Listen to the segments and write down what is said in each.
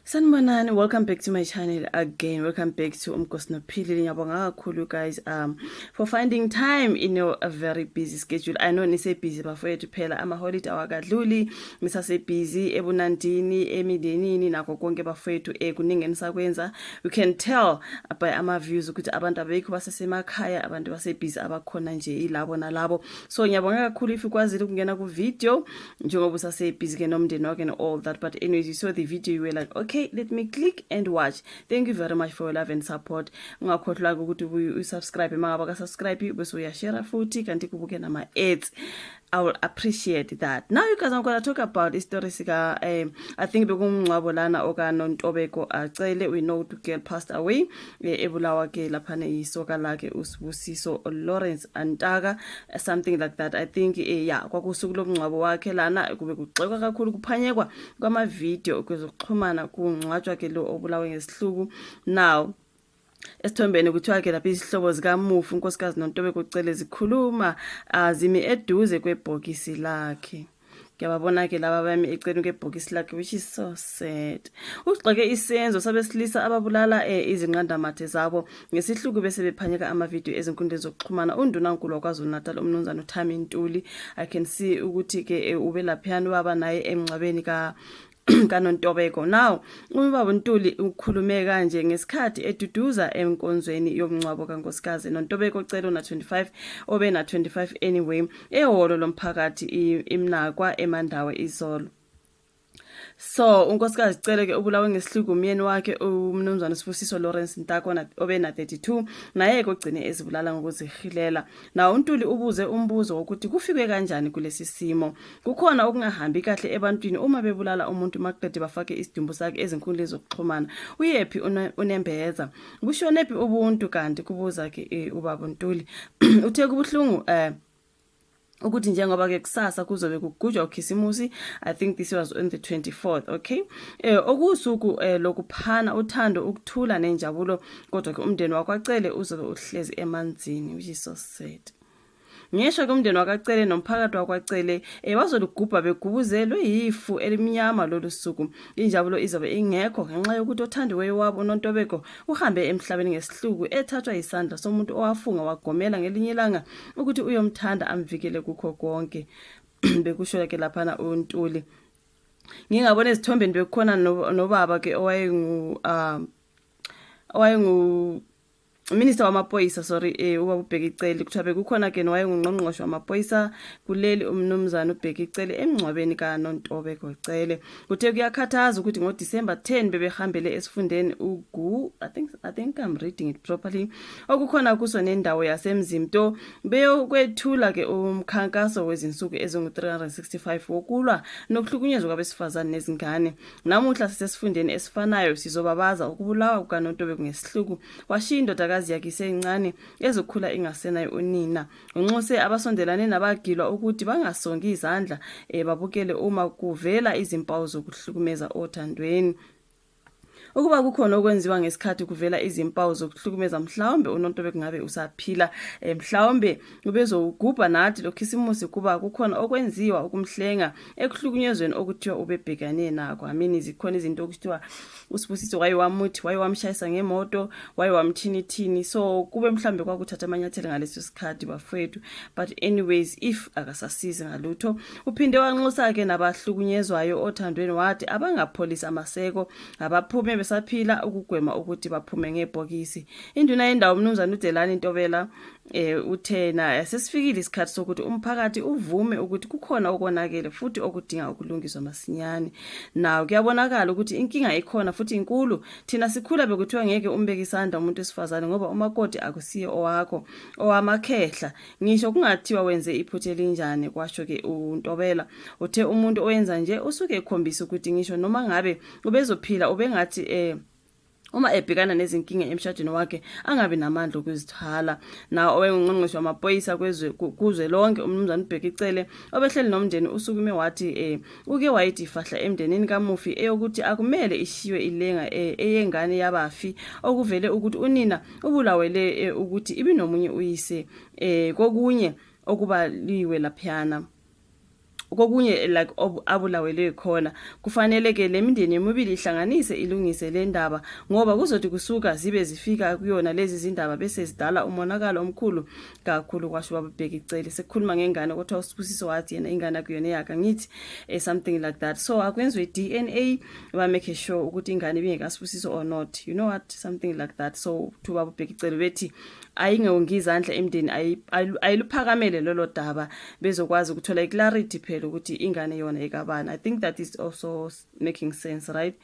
Sanibonani, welcome back to my channel again. Welcome back to Umkosnophili. Ngiyabonga kakhulu guys for finding time in your very busy schedule. I know nise busy bafowethu phela ama-holiday awakadluli, nisase busy ebunandini, emidenini nakho konke bafowethu kuningi enisakwenza. You can tell by ama-views ukuthi abantu abekho basasemakhaya, abantu base-busy abakhona nje ilabo nalabo. So ngiyabonga kakhulu if ukwazile ukungena ku-video njengoba usase-busy ke nomndeni wakhe and all that. But anyways, you saw the video, you were like, okay, let me click and watch. Thank you very much for your love and support. Ungakhohlwa ukuthi usubscribe mangaba ka subscribe bese uyashare futhi kanti kubuke nama ads. I will appreciate that. Now you guys, I'm going to talk about the story sika I think bekungcwabo lana okaNontobeko acele. We know the girl passed away ebulawa ke laphana isoka lakhe uSibusiso Lawrence Antaga, something like that. I think yeah kwakusuku lomncwabo wakhe lana kube kuxekwa kakhulu kuphanyekwa kwama video ukuzoxhumana kungcwatshwa ke lo obulawe ngesihluku. Now esithombeni kuthiwa ke lapha isihlobo zikaMufu unkosikazi noNtobeko ucele zikhuluma zimi eduze kwebhokisi lakhe. Ngiyababona ke laba bami eceleni kwebhokisi lakhe, which is so sad. Ugxeke isenzo sabesilisa ababulala izinqandamathe zabo ngesihluku bese bephanyeka ama-video ezinkundleni zokuxhumana. UNdunankulu waKwaZulu-Natal uMnumzane uThami Ntuli, I can see ukuthi ke ube laphiyana baba naye emngcwabeni kaNontobeko. Now ubaba Ntuli ukhulume kanje ngesikhathi eduduza enkonzweni yomncwabo kankosikazi noNtobeko ocela na 25 obe na 25 anyway ehholo lomphakathi imnakwa emandawe izolo. So unkosikazi cele ke ubulawe ngesihluku umyeni wakhe uMnumzane Sibusiso Lawrence Antaga obe na 32 naye kugcine ezibulala ngokuzihilela. Na uNtuli ubuze umbuzo wokuthi kufike kanjani kulesi simo. Kukhona okungahambi kahle ebantwini uma bebulala umuntu maqede bafake isidumbu sakhe ezinkundleni zokuxhumana. Uyephi unembeza? Kushonephi ubuntu kanti kubuza ke ubaba Ntuli. Uthe kubuhlungu ukuthi njengoba ke kusasa kuzobe kugujwa uKhisimusi. I think this was on the 24th, okay? Okusuku lokuphana uthando ukuthula nenjabulo, kodwa ke umndeni wakwacele uzobe uhlezi emanzini, which is so sad. Ngisho ke umndeni wakacele nomphakathi wakwacele bazolugubha begubuzelwe yifu elimnyama lolu suku. Injabulo izobe ingekho ngenxa yokuthi othandiweyo wabo uNontobeko uhambe emhlabeni ngesihluku ethathwa isandla somuntu owafunga wagomela ngelinye ilanga ukuthi uyomthanda amvikele kukho konke. Bekusho ke laphana uNtuli. Ngingabona izithombeni bekukhona nobaba ke owayengu Minister wamaphoyisa, sorry, ubaba uBhekiceli. Kuthiwa bekukhona ke nowayengungqongqoshe wamaphoyisa kuleli umnumzane uBhekiceli emngcwabeni kaNontobeko cele. Kuthe kuyakhathaza ukuthi ngoDisember 10 bebehambele esifundeni I think I'm reading it properly. Okukhona kuso nendawo yaseMzimto beyokwethula ke umkhankaso wezinsuku ezingu365 wokulwa nokuhlukunyezwa kwabesifazane nezingane. Namuhla sisesifundeni esifanayo sizobabaza ukubulawa kukaNontobeko ngesihluku. Washinda indodakazi yakhe isencane ezokhula ingasenayo unina. Unxuse abasondelane nabagilwa ukuthi bangasongi izandla babukele uma kuvela izimpawu zokuhlukumeza othandweni. Ukuba kukhona okwenziwa ngesikhathi kuvela izimpawu zokuhlukumeza, mhlawumbe uNontobeko ngabe usaphila, mhlawumbe ubezogubha nathi loKhisimusi kuba kukhona okwenziwa ukumhlenga ekuhlukunyezweni okuthiwa ubebhekane nakho. Amini zikhona izinto okuthiwa uSibusiso wayewamuthi, wayewamshayisa ngemoto, wayewamthini. So kube mhlawumbe kwakuthatha amanyathelo ngaleso sikhathi bafowethu. But anyways, if akasasizi ngalutho, uphinde wanxusa ke nabahlukunyezwayo othandweni wathi abangapholisa amaseko abaphume besaphila ukugwema ukuthi baphume ngebhokisi. Induna yendawo uMnumzane uDelani Ntobela uthena sesifikile isikhathi sokuthi umphakathi uvume ukuthi kukhona okonakele futhi okudinga ukulungiswa masinyane. Naw kuyabonakala ukuthi inkinga ikhona futhi inkulu. Thina sikhula bekuthiwa ngeke umbeke isandla umuntu esifazane ngoba umakoti akusiye owakho owamakhehla. Ngisho kungathiwa wenze iphuthe elinjani, kwasho ke uNtobela. Uthe umuntu oyenza nje usuke ekhombisa ukuthi ngisho noma ngabe ubezophila ubengathi uma ebhekana nezinkinga emshadweni wakhe angabe namandla okuzithala. Na owengungqongqoshe wamaphoyisa kuzwe lonke uMnumzane uBhekicele obehleli nomndeni usukume wathi uke wayithi ifahla emndenini kaMufi eyokuthi akumele ishiywe ilenga eyengane yabafi, okuvele ukuthi unina ubulawele ukuthi ibinomunye uyise kokunye okubaliwe laphiyana. kokunye like abulawele khona kufanele ke lemindeni emibili ihlanganise ilungise le ndaba ngoba kuzothi kusuka zibe zifika kuyona lezi zindaba bese zidala umonakalo omkhulu kakhulu kwasho bababheka icele sekukhuluma ngengane kodwa uSibusiso wathi yena ingane kuyona yakhe ngithi something like that so akwenzwe DNA ba make sure ukuthi ingane ibingekasibusiso or not you know what something like that so thuba babheka icele bethi ayingewongizandla emndeni ayiluphakamele lolo daba bezokwazi ukuthola iclarity phela ukuthi ingane yona ekabani I think that is also making sense right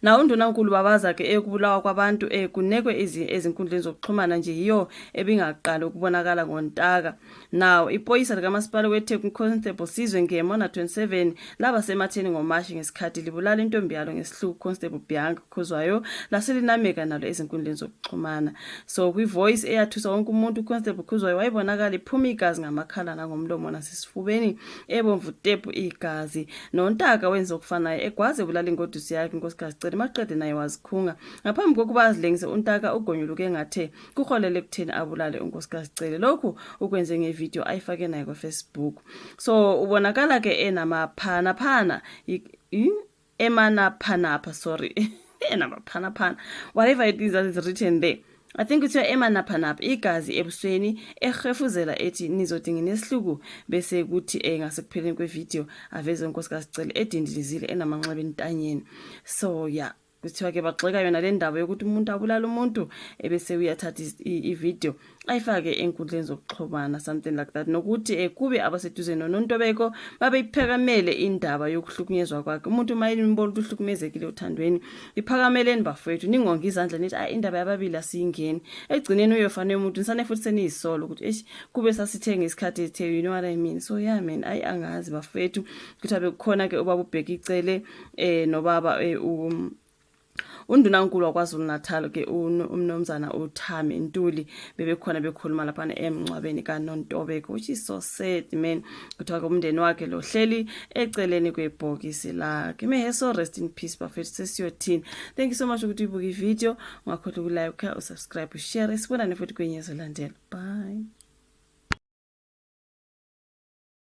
na undunankulu babaza ke ekubulawa kwabantu kunekwe ezinkundleni zokuxhumana nje yiyo ebingaqala ukubonakala ngontaka now ipolice likamasipala weTheku Constable Sizwe Ngemo 27 laba sematheni ngoMashi ngesikhathi libulala intombi yalo ngesihluku Constable Bianca Khuzwayo laselinameka nalo ezinkundleni zokuxhumana so kwi voice eyathusa wonke umuntu Constable Khuzwayo wayibonakala iphuma igazi ngamakhala nangomlomo nasesifubeni ebomvu tepu igazi nontaka wenza okufanayo egwaze bulala ingodusi yakhe inkosikazi Cele maqede naye wazikhunga ngaphambi kokuba azilengise untaka ugonyuluke ngathe kuholele ekutheni abulale unkosikazi Cele lokhu ukwenze ngevideo ayifake naye kuFacebook so ubonakala ke enamaphana emanaphana sorry enamaphana whatever it is that is written there I think it's emanaphana igazi ebusweni ehefuzela ethi nizodinga nesihluku bese kuthi ngasekupheleni kwevideo aveze unkosikazi Cele edindilizile enamanxeba entanyeni so yeah kuthiwa ke baxeka yona le ndaba yokuthi umuntu abulala umuntu ebese uyathatha ivideo ayifake enkundleni zokuxhumana something like that nokuthi kube abaseduze noNontobeko babe iphakamele indaba yokuhlukunyezwa kwakhe umuntu mayimbona ukuthi uhlukumezekile uthandweni iphakamele bafowethu ningonga izandla nithi indaba yababili asiyingeni egcineni uyofanele umuntu nisane futhi seniyisolo ukuthi kube sasithe ngesikhathi ethe you know what I mean so yeah man angazi bafowethu ukuthi abekukhona ke ubaba ubheka icele nobaba undunankulu waKwaZulu Natal ke umnomzana uThami Ntuli bebekhona bekhuluma lapha emncwabeni kaNontobeko which is so sad man kuthiwa ke umndeni wakhe lo hleli eceleni kwebhokisi lakhe may he so rest in peace bafethu sesiyothini thank you so much ukuthi ubuka ivideo ungakhohlwa ukulike usubscribe ushare sibonane futhi kwenye ezolandela bye